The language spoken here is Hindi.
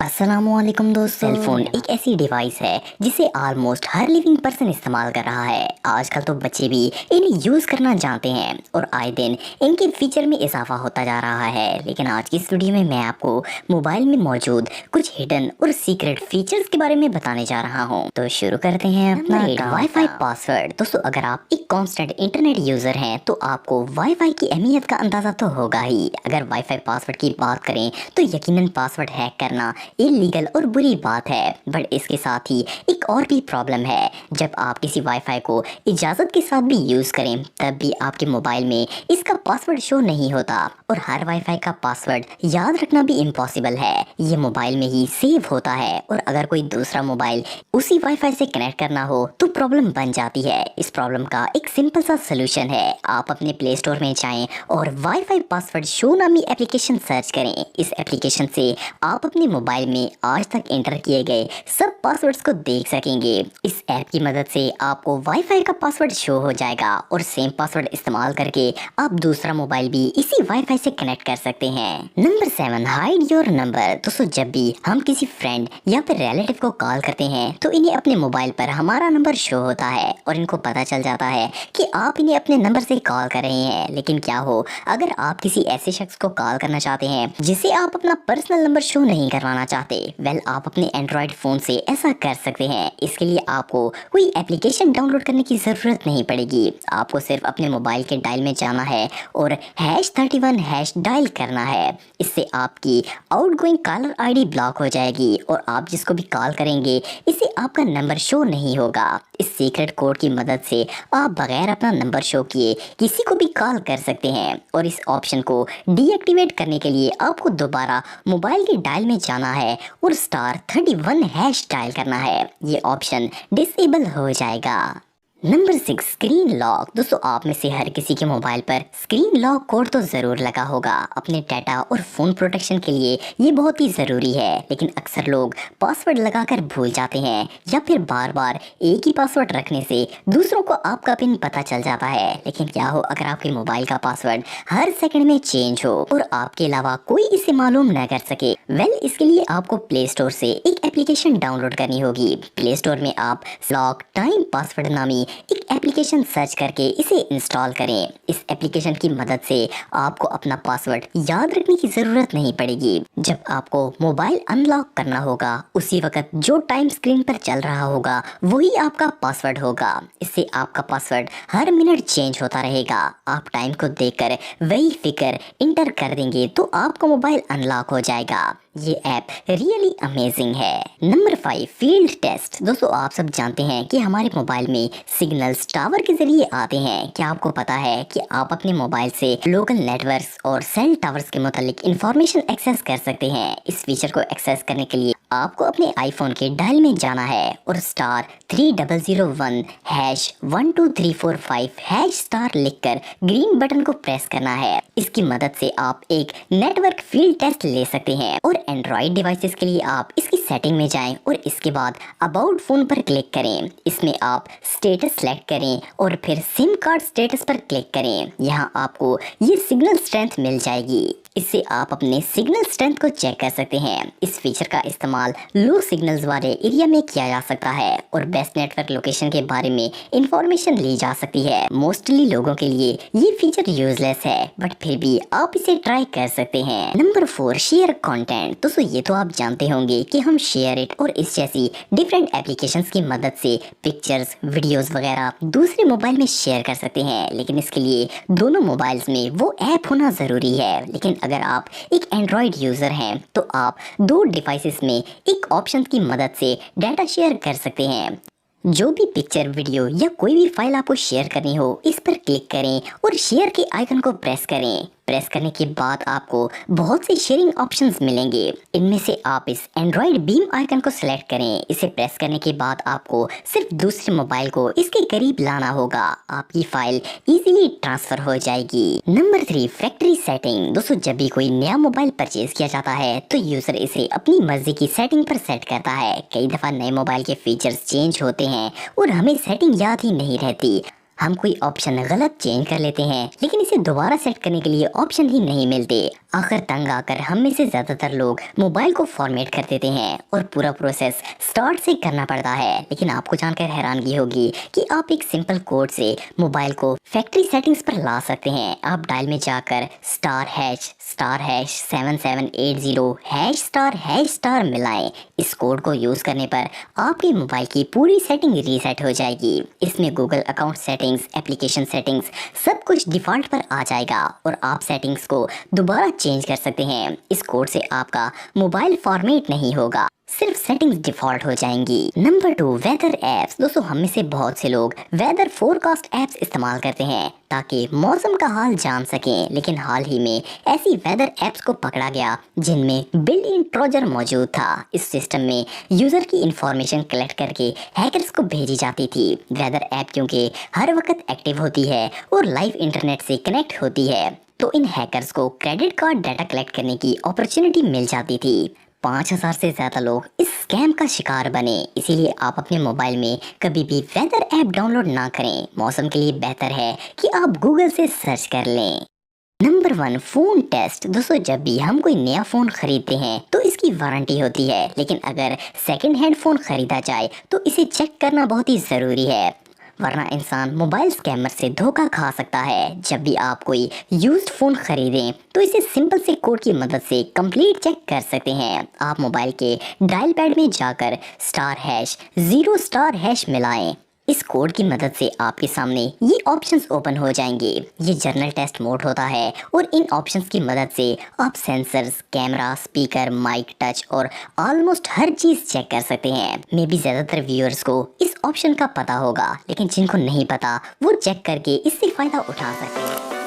अस्सलाम वालेकुम दोस्तों। सेल फोन एक ऐसी डिवाइस है जिसे ऑलमोस्ट हर लिविंग पर्सन इस्तेमाल कर रहा है। आजकल तो बच्चे भी इन्हें यूज़ करना जानते हैं और आए दिन इनके फीचर में इजाफा होता जा रहा है। लेकिन आज की इस वीडियो में मैं आपको मोबाइल में मौजूद कुछ हिडन और सीक्रेट फीचर्स के बारे में बताने जा रहा हूँ। तो शुरू करते हैं अपना वाईफाई पासवर्ड। दोस्तों, अगर आप एक कॉन्स्टेंट इंटरनेट यूजर हैं तो आपको वाईफाई की अहमियत का अंदाजा तो होगा ही। अगर वाईफाई पासवर्ड की बात करें तो यकीनन पासवर्ड हैक करना इलीगल और बुरी बात है, बट इसके साथ ही एक और भी प्रॉब्लम है। जब आप किसी वाईफाई को इजाज़त के साथ भी यूज़ करें तब भी आपके मोबाइल में इसका पासवर्ड शो नहीं होता और हर वाईफाई का पासवर्ड याद रखना भी इम्पॉसिबल है। ये मोबाइल में ही सेव होता है और अगर कोई दूसरा मोबाइल उसी वाईफाई से कनेक्ट करना हो तो प्रॉब्लम बन जाती है। इस प्रॉब्लम का एक सिंपल सा सोल्यूशन है। आप अपने प्ले स्टोर में जाएं और वाईफाई पासवर्ड शो नामी एप्लीकेशन सर्च करें। इस एप्लीकेशन से आप अपने मोबाइल में आज तक एंटर किए गए सब पासवर्ड्स को देख सकेंगे। इस ऐप की मदद से आपको वाईफाई का पासवर्ड शो हो जाएगा और सेम पासवर्ड इस्तेमाल करके आप दूसरा मोबाइल भी इसी वाईफाई से कनेक्ट कर सकते हैं। Number 7, hide your number. दोस्तों, जब भी हम किसी फ्रेंड या फिर रिलेटिव को कॉल करते हैं तो इन्हें अपने मोबाइल पर हमारा नंबर शो होता है और इनको पता चल जाता है कि आप इन्हें अपने नंबर से कॉल कर रहे हैं। लेकिन क्या हो अगर आप किसी ऐसे शख्स को कॉल करना चाहते हैं जिसे आप अपना पर्सनल नंबर शो नहीं करवाना चाहते? आप अपने एंड्रॉइड फोन से ऐसा कर सकते हैं। इसके लिए आपको कोई एप्लीकेशन डाउनलोड करने की जरूरत नहीं पड़ेगी। आपको सिर्फ अपने मोबाइल के डायल में जाना है और #31# डायल करना है। इससे आपकी आउटगोइंग कॉलर आईडी ब्लॉक हो जाएगी और आप जिसको भी कॉल करेंगे इससे आपका नंबर शो नहीं होगा। इस सीक्रेट कोड की मदद से आप बगैर अपना नंबर शो किए किसी को भी कॉल कर सकते हैं और इस ऑप्शन को डीएक्टिवेट करने के लिए आपको दोबारा मोबाइल के डायल में जाना है और *31# डायल करना है। ये ऑप्शन डिसेबल हो जाएगा। Number 6, screen lock. दोस्तों, आप में से हर किसी के मोबाइल पर स्क्रीन लॉक कोड तो ज़रूर लगा होगा। अपने डाटा और फ़ोन प्रोटेक्शन के लिए ये बहुत ही ज़रूरी है, लेकिन अक्सर लोग पासवर्ड लगाकर भूल जाते हैं या फिर बार बार एक ही पासवर्ड रखने से दूसरों को आपका पिन पता चल जाता है। लेकिन क्या हो अगर आपके मोबाइल का पासवर्ड हर सेकंड में चेंज हो और आपके अलावा कोई इसे मालूम न कर सके? इसके लिए आपको प्ले स्टोर से एक एप्लीकेशन डाउनलोड करनी होगी। प्ले स्टोर में आप लॉक टाइम पासवर्ड नामी एक एप्लीकेशन सर्च करके इसे इंस्टॉल करें। इस एप्लीकेशन की मदद से आपको अपना पासवर्ड याद रखने की जरूरत नहीं पड़ेगी। जब आपको मोबाइल अनलॉक करना होगा उसी वक्त जो टाइम स्क्रीन पर चल रहा होगा वही आपका पासवर्ड होगा। इससे आपका पासवर्ड हर मिनट चेंज होता रहेगा। आप टाइम को देखकर वही फिगर इंटर कर देंगे तो आपका मोबाइल अनलॉक हो जाएगा। ये ऐप रियली अमेजिंग है। Number 5, field test. दोस्तों, आप सब जानते हैं कि हमारे मोबाइल में सिग्नल्स टावर के जरिए आते हैं। क्या आपको पता है कि आप अपने मोबाइल से लोकल नेटवर्क्स और सेल टावर्स के मुतालिक इंफॉर्मेशन एक्सेस कर सकते हैं? इस फीचर को एक्सेस करने के लिए आपको अपने आईफोन के डायल में जाना है और *3001#12345# लिखकर ग्रीन बटन को प्रेस करना है। इसकी मदद से आप एक नेटवर्क फील्ड टेस्ट ले सकते हैं और एंड्रॉइड डिवाइसेस के लिए आप इसकी सेटिंग में जाएं और इसके बाद अबाउट फोन पर क्लिक करें। इसमें आप स्टेटस सेलेक्ट करें और फिर सिम कार्ड स्टेटस पर क्लिक करें। यहाँ आपको ये सिग्नल स्ट्रेंथ मिल जाएगी। इससे आप अपने सिग्नल स्ट्रेंथ को चेक कर सकते हैं। इस फीचर का इस्तेमाल लो सिग्नल्स वाले एरिया में किया जा सकता है और बेस्ट नेटवर्क लोकेशन के बारे में इंफॉर्मेशन ली जा सकती है। मोस्टली लोगों के लिए ये फीचर यूजलेस है, बट फिर भी आप इसे ट्राई कर सकते हैं। Number 4, share content. दोस्तों, ये तो आप जानते होंगे कि हम शेयर इट और इस जैसी डिफरेंट एप्लीकेशंस की मदद से पिक्चर्स, वीडियोस वगैरह दूसरे मोबाइल में शेयर कर सकते हैं। लेकिन इसके लिए दोनों मोबाइल्स में वो ऐप होना जरूरी है। लेकिन अगर आप एक एंड्रॉइड यूजर हैं तो आप दो डिवाइसेस में एक ऑप्शन की मदद से डाटा शेयर कर सकते हैं। जो भी पिक्चर, वीडियो या कोई भी फाइल आपको शेयर करनी हो इस पर क्लिक करें और शेयर के आइकन को प्रेस करें। प्रेस करने के बाद आपको बहुत से शेयरिंग ऑप्शंस मिलेंगे। इनमें से आप इस एंड्रॉइड बीम आइकन को सिलेक्ट करें। इसे प्रेस करने के बाद आपको सिर्फ दूसरे मोबाइल को इसके करीब लाना होगा। आपकी फाइल इजीली ट्रांसफर हो जाएगी। Number 3, factory setting. दोस्तों, जब भी कोई नया मोबाइल परचेज किया जाता है तो यूजर इसे अपनी मर्जी की सेटिंग पर सेट करता है। कई दफा नए मोबाइल के फीचर्स चेंज होते हैं और हमें सेटिंग याद ही नहीं रहती। हम कोई ऑप्शन गलत चेंज कर लेते हैं, लेकिन इसे दोबारा सेट करने के लिए ऑप्शन ही नहीं मिलते। आखिर तंग आकर हम में से ज्यादातर लोग मोबाइल को फॉर्मेट कर देते हैं और पूरा प्रोसेस स्टार्ट से करना पड़ता है। लेकिन आपको जानकर हैरानगी होगी कि आप एक सिंपल कोड से मोबाइल को फैक्ट्री सेटिंग्स पर ला सकते हैं। आप डायल में जाकर *#7780#*#* मिलाएं। इस कोड को यूज करने पर आपके मोबाइल की पूरी सेटिंग रीसेट हो जाएगी। इसमें Google account settings, application settings, सब कुछ डिफॉल्ट पर आ जाएगा और आप सेटिंग्स को दोबारा चेंज कर सकते हैं। इस कोड से आपका मोबाइल फॉर्मेट नहीं होगा, सिर्फ सेटिंग्स डिफॉल्ट हो जाएंगी। Number 2, weather apps. दोस्तों, हम में से बहुत से लोग वेदर फोरकास्ट एप्स इस्तेमाल करते हैं ताकि मौसम का हाल जान सकें। लेकिन हाल ही में ऐसी वेदर एप्स को पकड़ा गया जिनमें बिल्ट इन ट्रोजन मौजूद था। इस सिस्टम में यूजर की इंफॉर्मेशन कलेक्ट करके हैकर्स को भेजी जाती थी। वेदर ऐप क्योंकि हर वक्त एक्टिव होती है और लाइव इंटरनेट से कनेक्ट होती है, तो इन हैकर्स को क्रेडिट कार्ड डाटा कलेक्ट करने की अपॉर्चुनिटी मिल जाती थी। 5000 से ज़्यादा लोग इस स्कैम का शिकार बने। इसीलिए आप अपने मोबाइल में कभी भी वेदर ऐप डाउनलोड ना करें। मौसम के लिए बेहतर है कि आप गूगल से सर्च कर लें। Number 1, phone test. दोस्तों, जब भी हम कोई नया फ़ोन खरीदते हैं तो इसकी वारंटी होती है, लेकिन अगर सेकंड हैंड फ़ोन खरीदा जाए तो इसे चेक करना बहुत ही ज़रूरी है, वरना इंसान मोबाइल स्कैमर से धोखा खा सकता है। जब भी आप कोई यूज्ड फ़ोन खरीदें तो इसे सिंपल से कोड की मदद से कंप्लीट चेक कर सकते हैं। आप मोबाइल के डायल पैड में जाकर *#0* मिलाएं। इस कोड की मदद से आपके सामने ये ऑप्शंस ओपन हो जाएंगे। ये जर्नल टेस्ट मोड होता है और इन ऑप्शंस की मदद से आप sensors, camera, speaker, mic, touch और ऑलमोस्ट हर चीज़ चेक कर सकते हैं। मे बी ज़्यादातर व्यूअर्स को इस ऑप्शन का पता होगा, लेकिन जिनको नहीं पता वो चेक करके इससे फ़ायदा उठा सकते हैं।